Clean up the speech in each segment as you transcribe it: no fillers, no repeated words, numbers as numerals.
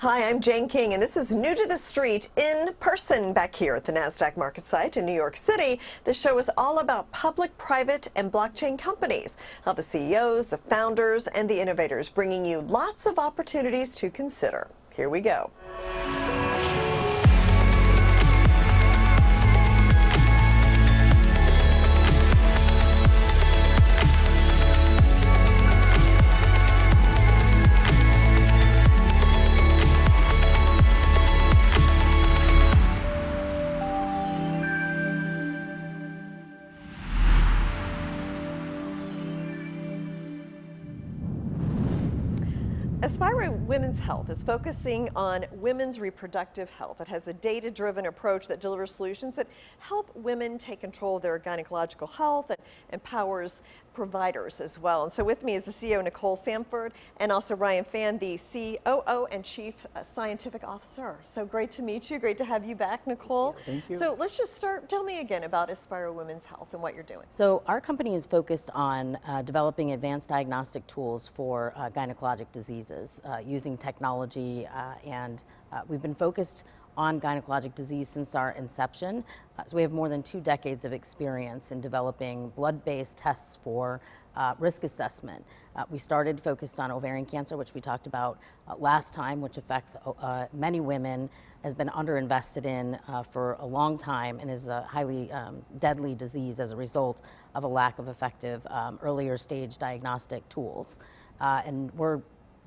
Hi, I'm Jane King, and this is New to the Street in person back here at the NASDAQ market site in New York City. This show is all about public, private, and blockchain companies, how the CEOs, the founders, and the innovators bringing you lots of opportunities to consider. Here we go. Aspira Women's Health is focusing on women's reproductive health. It has a data-driven approach that delivers solutions that help women take control of their gynecological health and empowers providers as well. And so with me is the CEO, Nicole Sandford, and also Phan, the COO and Chief Scientific Officer. So great to meet you. Great to have you back, Nicole. Thank you. So let's just start. Tell me again about Aspira Women's Health and what you're doing. So our company is focused on developing advanced diagnostic tools for gynecologic diseases using technology, and we've been focused on gynecologic disease since our inception. So we have more than 2 decades of experience in developing blood-based tests for risk assessment. We started focused on ovarian cancer, which we talked about last time, which affects many women, has been underinvested in for a long time, and is a highly deadly disease as a result of a lack of effective earlier stage diagnostic tools. And we're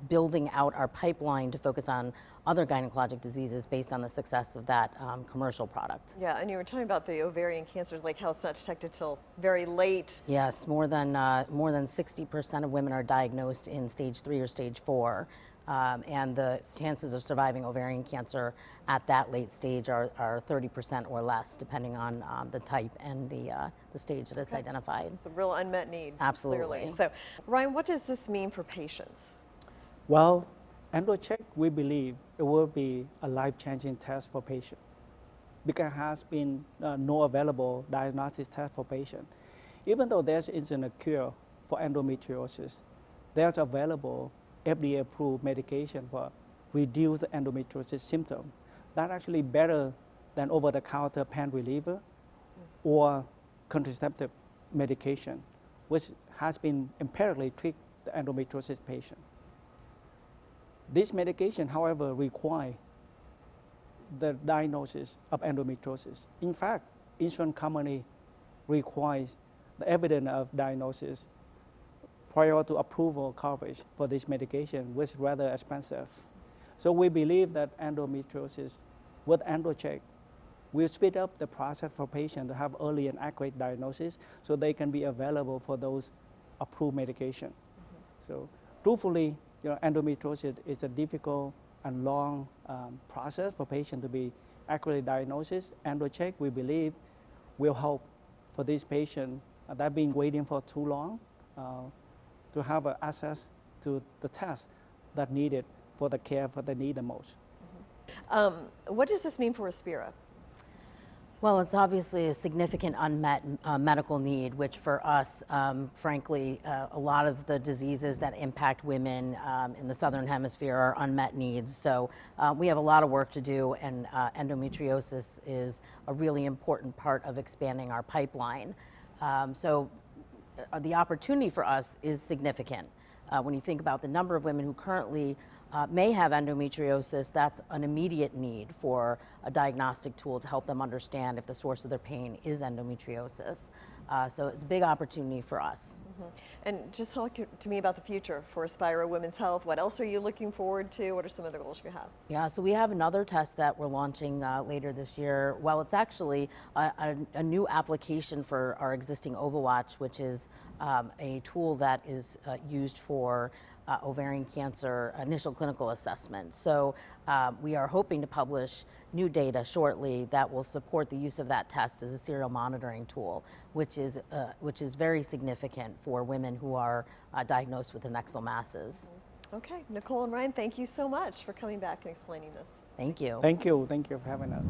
building out our pipeline to focus on other gynecologic diseases based on the success of that commercial product. Yeah, and you were talking about the ovarian cancer, like how it's not detected till very late. Yes, more than 60% of women are diagnosed in stage 3 or stage 4. And the chances of surviving ovarian cancer at that late stage are 30% or less, depending on the type and the stage that it's identified. It's a real unmet need. Absolutely. Clearly. So, Ryan, what does this mean for patients? Well, EndoCheck, we believe it will be a life-changing test for patients because there has been no available diagnostic test for patients. Even though there isn't a cure for endometriosis, there's available FDA-approved medication for reduce the endometriosis symptom. That's actually better than over-the-counter pain reliever or contraceptive medication, which has been empirically treat the endometriosis patient. This medication, however, requires the diagnosis of endometriosis. In fact, insurance company requires the evidence of diagnosis prior to approval coverage for this medication, which is rather expensive. So we believe that endometriosis with EndoCheck will speed up the process for patients to have early and accurate diagnosis so they can be available for those approved medication. So truthfully, endometriosis is a difficult and long process for patients to be accurately diagnosed. EndoCheck, we believe, will help for these patients that have been waiting for too long to have access to the test that needed for the care that they need the most. What does this mean for Aspira? Well, it's obviously a significant unmet medical need, which for us, frankly, a lot of the diseases that impact women in the Southern Hemisphere are unmet needs. So we have a lot of work to do, and endometriosis is a really important part of expanding our pipeline. So the opportunity for us is significant. When you think about the number of women who currently may have endometriosis, that's an immediate need for a diagnostic tool to help them understand if the source of their pain is endometriosis. So it's a big opportunity for us. And just talk to me about the future for Aspira Women's Health. What else are you looking forward to? What are some of the goals you have? Yeah, so we have another test that we're launching later this year. Well, it's actually a new application for our existing OvaWatch, which is a tool that is used for ovarian cancer initial clinical assessment. So we are hoping to publish new data shortly that will support the use of that test as a serial monitoring tool, which is very significant for women who are diagnosed with adnexal masses. Okay, Nicole and Ryan, thank you so much for coming back and explaining this. Thank you. Thank you. Thank you for having us.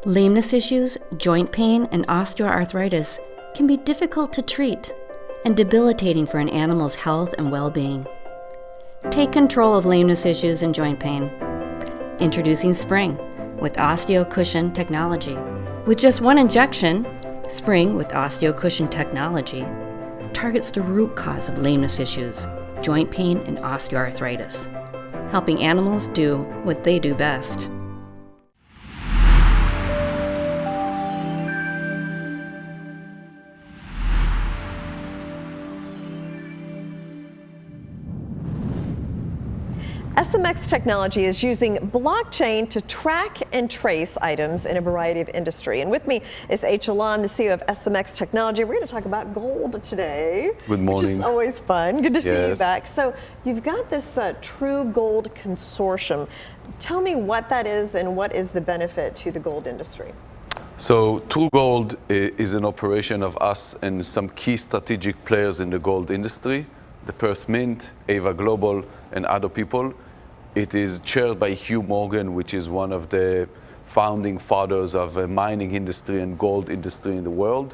Lameness issues, joint pain, and osteoarthritis. can be difficult to treat and debilitating for an animal's health and well-being. Take control of lameness issues and joint pain. Introducing Spring with OsteoCushion technology. With just one injection, Spring with OsteoCushion technology targets the root cause of lameness issues, joint pain, and osteoarthritis, helping animals do what they do best. SMX technology is using blockchain to track and trace items in a variety of industry. And with me is Alon, the CEO of SMX Technology. We're going to talk about gold today. Good morning. Which is always fun. Good to see you Yes. back. So you've got this True Gold Consortium. Tell me what that is and what is the benefit to the gold industry. So True Gold is an operation of us and some key strategic players in the gold industry, the Perth Mint, Ava Global, and other people. It is chaired by Hugh Morgan, which is one of the founding fathers of the mining industry and gold industry in the world.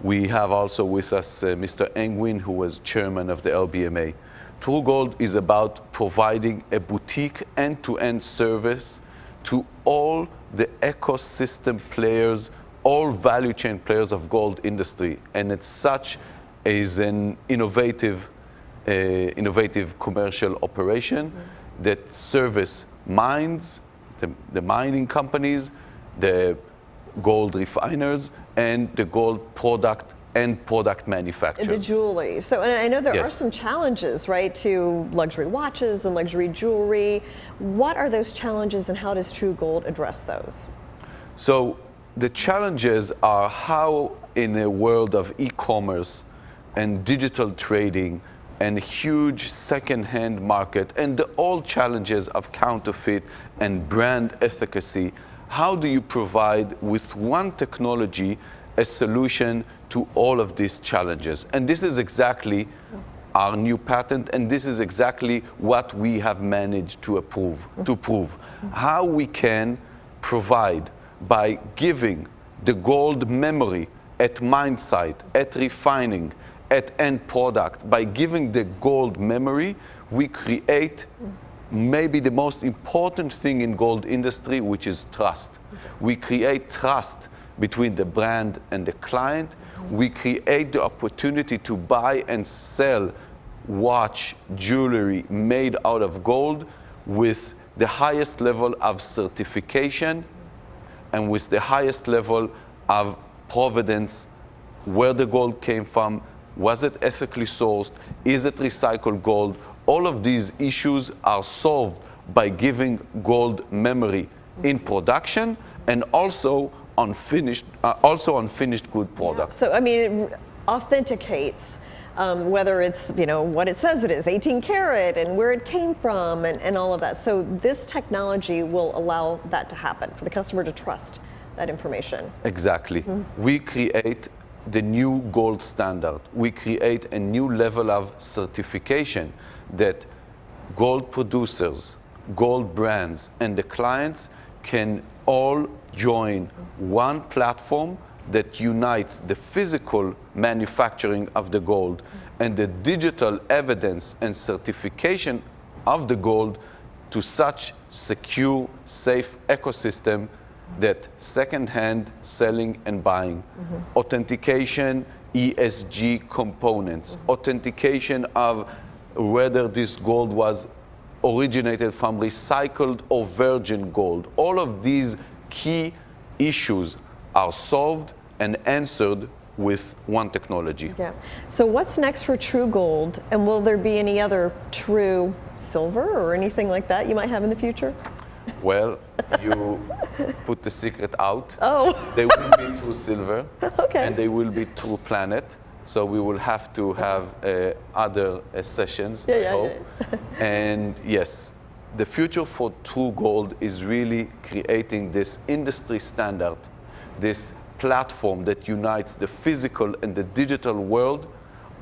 We have also with us Mr. Engwin, who was chairman of the LBMA. True Gold is about providing a boutique end-to-end service to all the ecosystem players, all value chain players of gold industry. And it's such as an innovative commercial operation that service mines, the mining companies, the gold refiners, and the gold product and product manufacturers. The jewelry. So, and I know there are Yes. some challenges, right, to luxury watches and luxury jewelry. What are those challenges and how does True Gold address those? So the challenges are how in a world of e-commerce and digital trading and huge second-hand market and all challenges of counterfeit and brand efficacy, how do you provide with one technology a solution to all of these challenges? And this is exactly our new patent, and this is exactly what we have managed to prove. How we can provide by giving the gold memory at mine site, at refining, at end product. By giving the gold memory, we create maybe the most important thing in gold industry, which is trust. We create trust between the brand and the client. We create the opportunity to buy and sell watch, jewelry made out of gold with the highest level of certification and with the highest level of provenance, where the gold came from, was it ethically sourced, is it recycled gold? All of these issues are solved by giving gold memory in production and also on finished good product. So, I mean, it authenticates whether it's, you know, what it says it is, 18 karat, and where it came from, and all of that. So this technology will allow that to happen, for the customer to trust that information. Exactly. We create the new gold standard. We create a new level of certification that gold producers, gold brands, and the clients can all join one platform that unites the physical manufacturing of the gold and the digital evidence and certification of the gold to such secure, safe ecosystem that second-hand selling and buying, authentication, ESG components, authentication of whether this gold was originated from recycled or virgin gold. All of these key issues are solved and answered with one technology. Yeah. So what's next for True Gold, and will there be any other True Silver or anything like that you might have in the future? Well, you put the secret out. Oh. They will be True Silver, Okay. and they will be True Planet. So we will have to have other sessions, I hope. And yes, the future for True Gold is really creating this industry standard, this platform that unites the physical and the digital world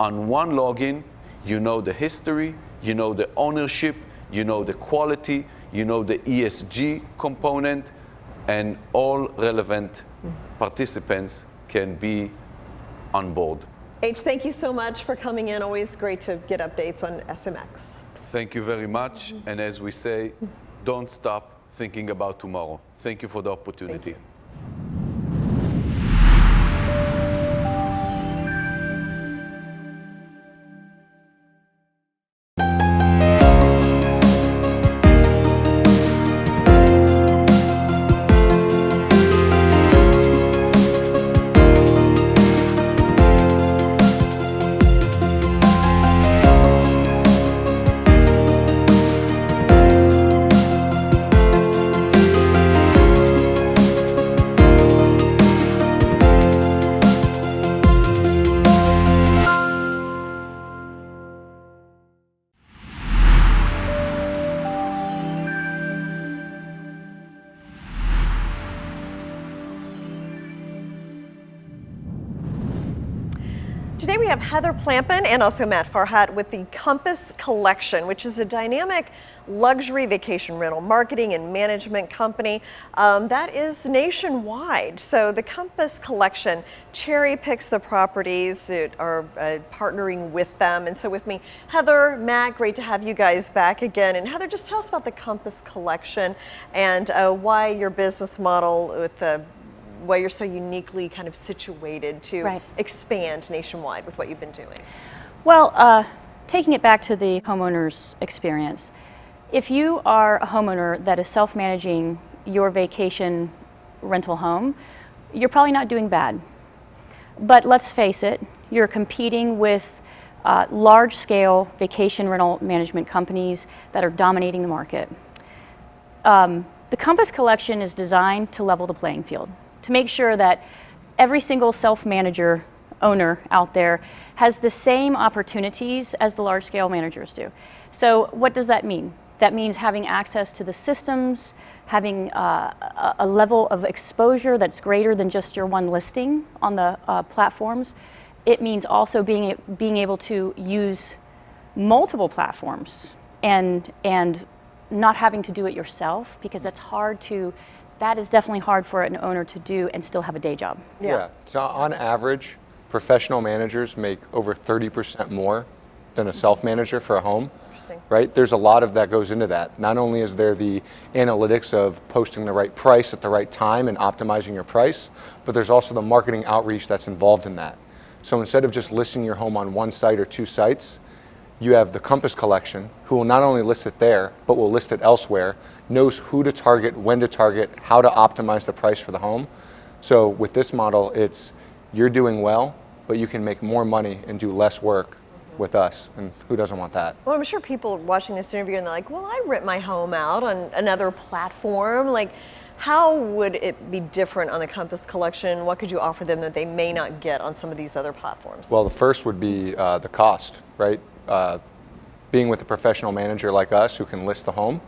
on one login. You know the history, you know the ownership, you know the quality, you know the ESG component, and all relevant participants can be on board. H, thank you so much for coming in. Always great to get updates on SMX. Thank you very much. And as we say, don't stop thinking about tomorrow. Thank you for the opportunity. Thank you. Today we have Heather Plampin and also Matt Farhat with the Compass Collection, which is a dynamic luxury vacation rental marketing and management company that is nationwide. So the Compass Collection cherry picks the properties that are partnering with them. And so with me, Heather, Matt, great to have you guys back again. And Heather, just tell us about the Compass Collection and why your business model with the why you're so uniquely kind of situated to expand nationwide with what you've been doing. Well, taking it back to the homeowner's experience, if you are a homeowner that is self-managing your vacation rental home, you're probably not doing bad. But let's face it, you're competing with large-scale vacation rental management companies that are dominating the market. The Compass Collection is designed to level the playing field, to make sure that every single self-manager owner out there has the same opportunities as the large-scale managers do. So what does that mean? That means having access to the systems, having a level of exposure that's greater than just your one listing on the platforms. It means also being able to use multiple platforms and not having to do it yourself, because that is definitely hard for an owner to do and still have a day job. Yeah. So on average, professional managers make over 30% more than a self-manager for a home. Right? There's a lot of that goes into that. Not only is there the analytics of posting the right price at the right time and optimizing your price, but there's also the marketing outreach that's involved in that. So instead of just listing your home on one site or two sites, you have the Compass Collection, who will not only list it there, but will list it elsewhere, knows who to target, when to target, how to optimize the price for the home. So with this model, it's you're doing well, but you can make more money and do less work with us, and who doesn't want that? Well, I'm sure people watching this interview and they're like, well, I rent my home out on another platform. Like, how would it be different on the Compass Collection? What could you offer them that they may not get on some of these other platforms? Well, the first would be the cost, right? Being with a professional manager like us who can list the home,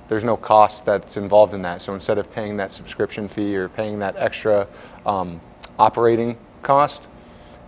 there's no cost that's involved in that. So instead of paying that subscription fee or paying that extra operating cost,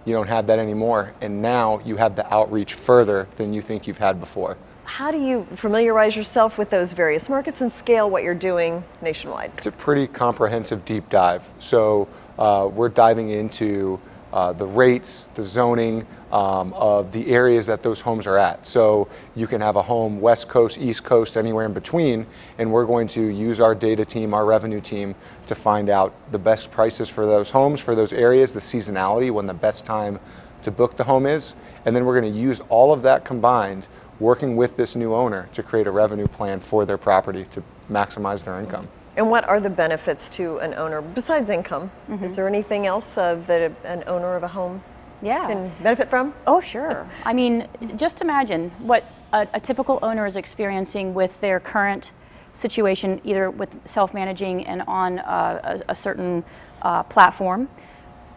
you don't have that anymore. And now you have the outreach further than you think you've had before. How do you familiarize yourself with those various markets and scale what you're doing nationwide? It's a pretty comprehensive deep dive. So we're diving into the rates, the zoning of the areas that those homes are at. So you can have a home West Coast, East Coast, anywhere in between, and we're going to use our data team, our revenue team, to find out the best prices for those homes, for those areas, the seasonality, when the best time to book the home is, and then we're going to use all of that combined, working with this new owner to create a revenue plan for their property to maximize their income. And what are the benefits to an owner besides income? Is there anything else that an owner of a home can benefit from? Oh, sure. I mean, just imagine what a typical owner is experiencing with their current situation, either with self-managing and on a certain platform,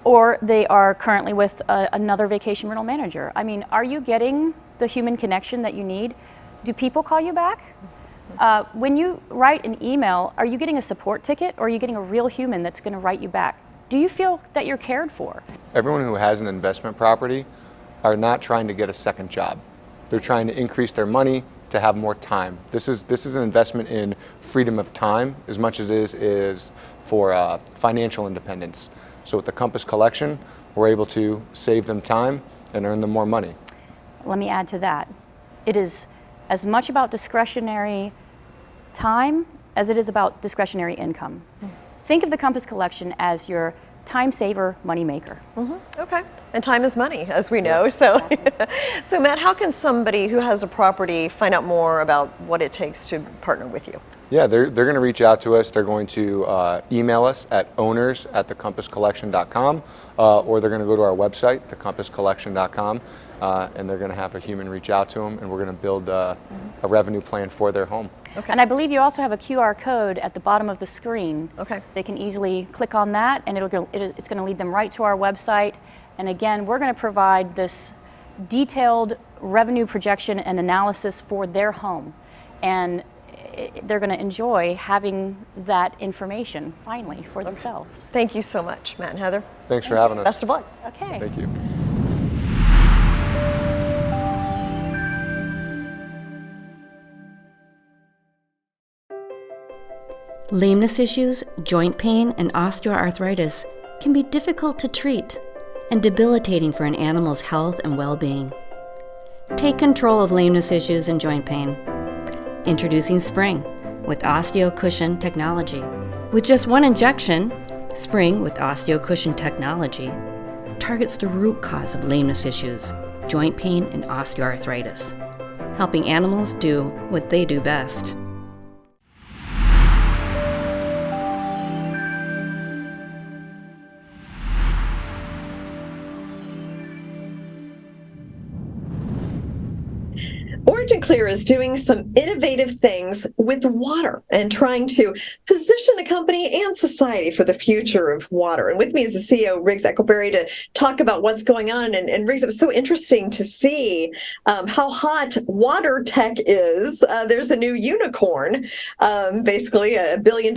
or they are currently with another vacation rental manager. I mean, are you getting the human connection that you need? Do people call you back? When you write an email, are you getting a support ticket, or are you getting a real human that's going to write you back? Do you feel that you're cared for? Everyone who has an investment property are not trying to get a second job. They're trying to increase their money to have more time. This is an investment in freedom of time as much as it is for financial independence. So with the Compass Collection, we're able to save them time and earn them more money. Let me add to that. It is as much about discretionary time as it is about discretionary income. Think of the Compass Collection as your time saver, money maker. Okay, and time is money, as we know. So, so Matt, how can somebody who has a property find out more about what it takes to partner with you? Yeah, they're going to reach out to us. They're going to email us at owners@thecompasscollection.com, or they're going to go to our website, thecompasscollection.com, and they're going to have a human reach out to them, and we're going to build a revenue plan for their home. Okay. And I believe you also have a QR code at the bottom of the screen. Okay. They can easily click on that, and it's going to lead them right to our website. And again, we're going to provide this detailed revenue projection and analysis for their home. And they're going to enjoy having that information finally for themselves. Thank you so much, Matt and Heather. Thanks for having us. Best of luck. Okay. Thank you. Lameness issues, joint pain, and osteoarthritis can be difficult to treat and debilitating for an animal's health and well-being. Take control of lameness issues and joint pain. Introducing Spring with OsteoCushion technology. With just one injection, Spring with OsteoCushion technology targets the root cause of lameness issues, joint pain, and osteoarthritis, helping animals do what they do best. OriginClear is doing some innovative things with water and trying to position the company and society for the future of water. And with me is the CEO, Riggs Eckelberry, to talk about what's going on. And Riggs, it was so interesting to see how hot water tech is. There's a new unicorn, basically a $1 billion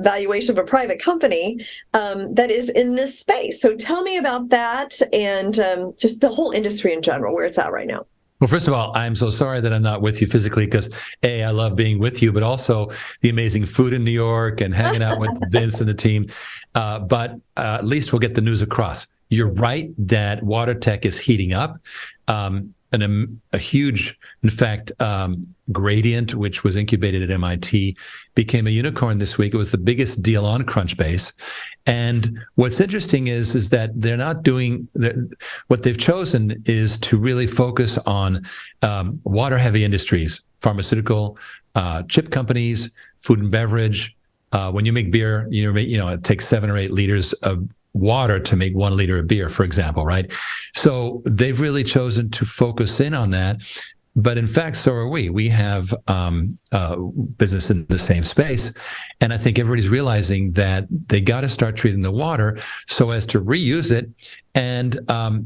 valuation of a private company that is in this space. So tell me about that and just the whole industry in general, where it's at right now. Well, first of all, I'm so sorry that I'm not with you physically because, A, I love being with you, but also the amazing food in New York and hanging out with Vince and the team. But at least we'll get the news across. You're right that water tech is heating up. And a huge, in fact, Gradient, which was incubated at MIT, became a unicorn this week. It was the biggest deal on Crunchbase. And what's interesting is that they're not doing what they've chosen is to really focus on water-heavy industries, pharmaceutical, chip companies, food and beverage. When you make beer, it takes 7 or 8 liters of water to make 1 liter of beer, for example, right? So they've really chosen to focus in on that. But in fact, so are we. We have business in the same space. And I think everybody's realizing that they got to start treating the water so as to reuse it and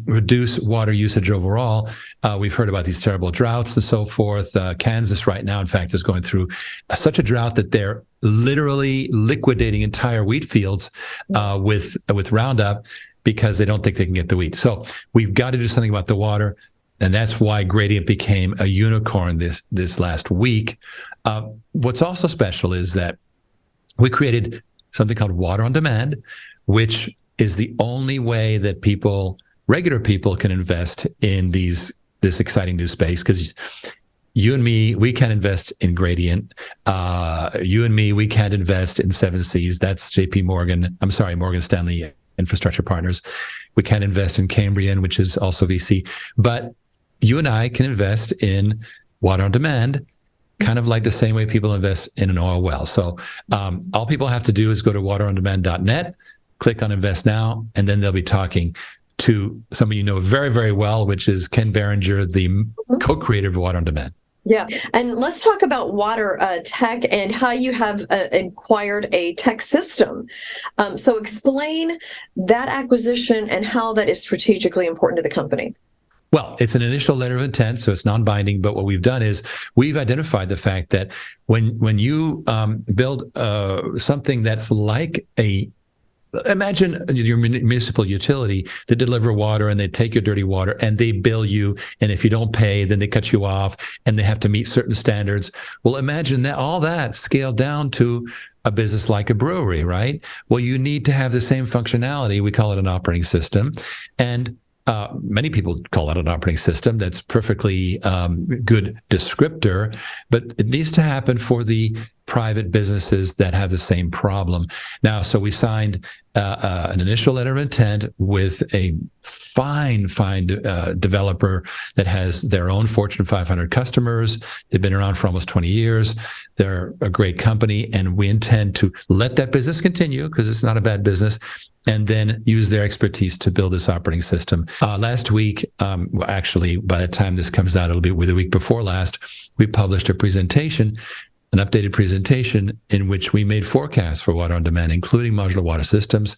reduce water usage overall. We've heard about these terrible droughts and so forth. Kansas right now, in fact, is going through such a drought that they're literally liquidating entire wheat fields with Roundup because they don't think they can get the wheat. So we've got to do something about the water. And that's why Gradient became a unicorn this last week. What's also special is that we created something called Water on Demand, which is the only way that regular people can invest in this exciting new space. Because you and me, we can't invest in Gradient. You and me, we can't invest in 7 Seas. That's Morgan Stanley Infrastructure Partners. We can't invest in Cambrian, which is also VC. But you and I can invest in water on demand, kind of like the same way people invest in an oil well. So all people have to do is go to waterondemand.net, click on Invest Now, and then they'll be talking to somebody you know very, very well, which is Ken Berenger, the co-creator of Water on Demand. Yeah, and let's talk about water tech and how you have acquired a tech system. So explain that acquisition and how that is strategically important to the company. Well, it's an initial letter of intent, so it's non-binding. But what we've done is we've identified the fact that when you build something that's like a Imagine your municipal utility that deliver water and they take your dirty water and they bill you. And if you don't pay, then they cut you off and they have to meet certain standards. Well, imagine that all that scaled down to a business like a brewery, right? Well, you need to have the same functionality. We call it an operating system. And many people call it an operating system. That's perfectly good descriptor, but it needs to happen for the private businesses that have the same problem. Now, so we signed an initial letter of intent with a fine developer that has their own Fortune 500 customers. They've been around for almost 20 years. They're a great company, and we intend to let that business continue because it's not a bad business, and then use their expertise to build this operating system. Last week, actually, by the time this comes out, it'll be the week before last, we published a presentation, an updated presentation in which we made forecasts for water on demand, including modular water systems.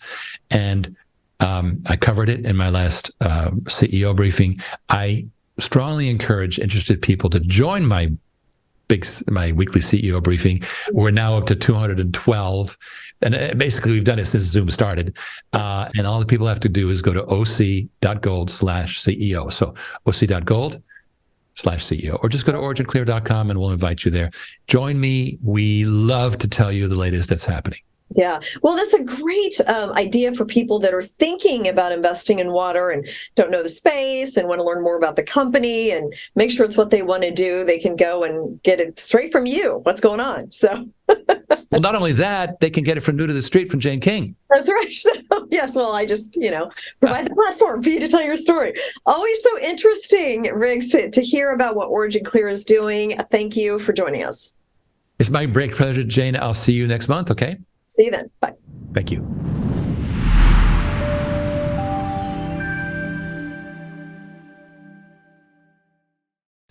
And I covered it in my last CEO briefing. I strongly encourage interested people to join my weekly CEO briefing. We're now up to 212. And basically, we've done it since Zoom started. And all the people have to do is go to oc.gold/CEO. So oc.gold/CEO, or just go to OriginClear.com and we'll invite you there. Join me. We love to tell you the latest that's happening. Yeah. Well, that's a great idea for people that are thinking about investing in water and don't know the space and want to learn more about the company and make sure it's what they want to do. They can go and get it straight from you. What's going on? So. Well, not only that, they can get it from New to the Street from Jane King. That's right. So, yes. Well, I just, provide the platform for you to tell your story. Always so interesting, Riggs, to hear about what OriginClear is doing. Thank you for joining us. It's my great pleasure, Jane. I'll see you next month. Okay. See you then. Bye. Thank you.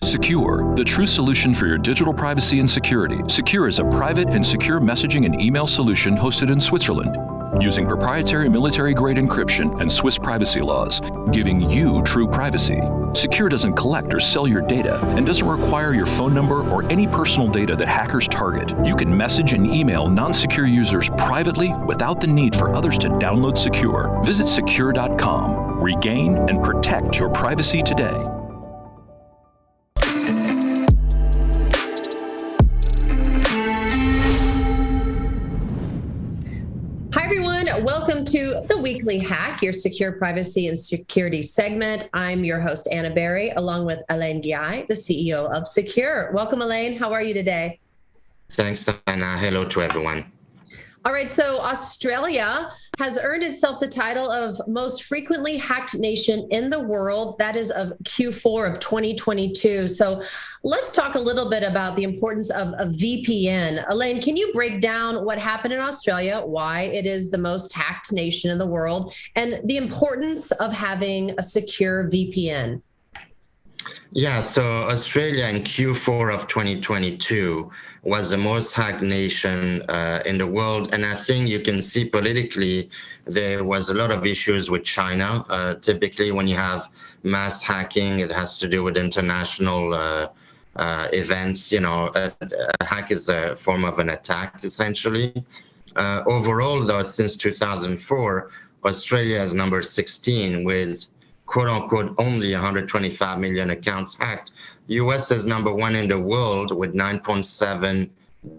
Secure, the true solution for your digital privacy and security. Secure is a private and secure messaging and email solution hosted in Switzerland, using proprietary military-grade encryption and Swiss privacy laws, giving you true privacy. Secure doesn't collect or sell your data and doesn't require your phone number or any personal data that hackers target. You can message and email non-secure users privately without the need for others to download Secure. Visit secure.com. Regain and protect your privacy today. Hi, everyone. Welcome to the Weekly Hack, your secure privacy and security segment. I'm your host, Anna Berry, along with Alon Guy, the CEO of Secure. Welcome, Alon. How are you today? Thanks, Anna. Hello to everyone. All right. So Australia has earned itself the title of most frequently hacked nation in the world. That is of Q4 of 2022. So let's talk a little bit about the importance of a VPN. Alon, can you break down what happened in Australia, why it is the most hacked nation in the world, and the importance of having a secure VPN? Yeah, so Australia in Q4 of 2022 was the most hacked nation in the world. And I think you can see politically, there was a lot of issues with China. Typically, when you have mass hacking, it has to do with international events. A hack is a form of an attack, essentially. Overall, though, since 2004, Australia is number 16 with quote unquote only 125 million accounts hacked. US is number 1 in the world with 9.7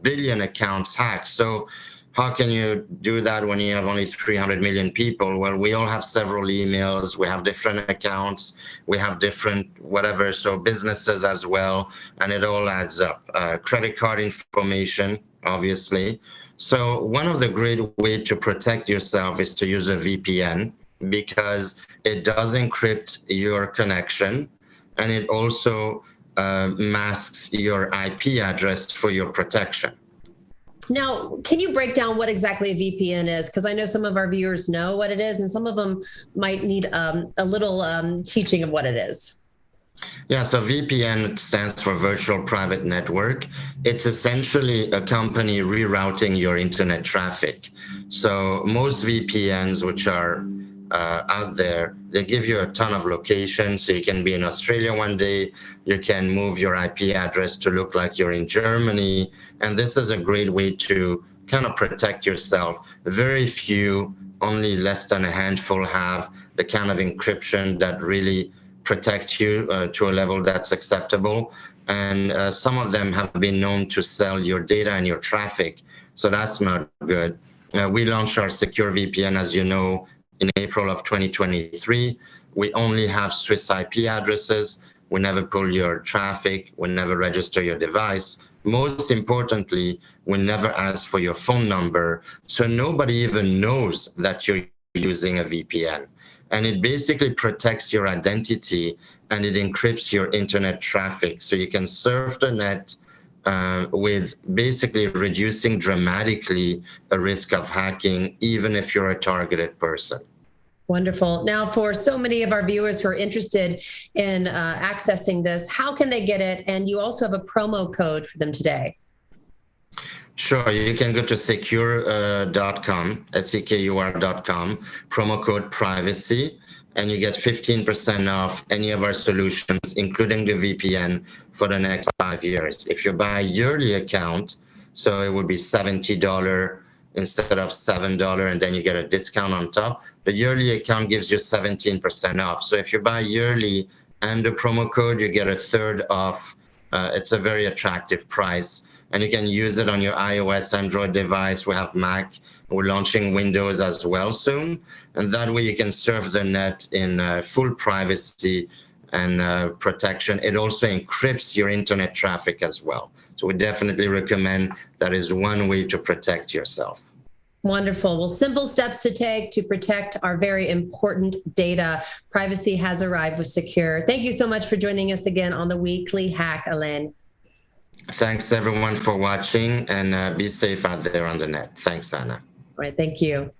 billion accounts hacked. So how can you do that when you have only 300 million people? Well, we all have several emails, we have different accounts, we have different whatever, so businesses as well, and it all adds up. Credit card information, obviously. So one of the great ways to protect yourself is to use a VPN, because it does encrypt your connection, and it also masks your IP address for your protection. Now, can you break down what exactly a VPN is? Because I know some of our viewers know what it is, and some of them might need a little teaching of what it is. Yeah, so VPN stands for Virtual Private Network. It's essentially a company rerouting your internet traffic. So most VPNs, which are out there, they give you a ton of locations. So you can be in Australia one day, you can move your IP address to look like you're in Germany. And this is a great way to kind of protect yourself. Very few, only less than a handful have the kind of encryption that really protect you to a level that's acceptable. And some of them have been known to sell your data and your traffic, so that's not good. We launched our secure VPN, as you know, in April of 2023. We only have Swiss IP addresses. We never pull your traffic. We never register your device. Most importantly, we never ask for your phone number, so nobody even knows that you're using a VPN. And it basically protects your identity, and it encrypts your internet traffic, so you can surf the net with basically reducing dramatically a risk of hacking, even if you're a targeted person. Wonderful. Now, for so many of our viewers who are interested in accessing this, how can they get it? And you also have a promo code for them today. Sure, you can go to secure.com, SEKUR.com, promo code privacy, and you get 15% off any of our solutions, including the VPN, for the next 5 years. If you buy a yearly account, so it would be $70 instead of $7, and then you get a discount on top. The yearly account gives you 17% off. So if you buy yearly and the promo code, you get a third off. It's a very attractive price. And you can use it on your iOS, Android device. We have Mac. We're launching Windows as well soon. And that way you can surf the net in full privacy and protection. It also encrypts your internet traffic as well. So we definitely recommend that is one way to protect yourself. Wonderful. Well, simple steps to take to protect our very important data. Privacy has arrived with Secure. Thank you so much for joining us again on the Weekly Hack, Alon. Thanks, everyone, for watching, and be safe out there on the net. Thanks, Anna. All right. Thank you.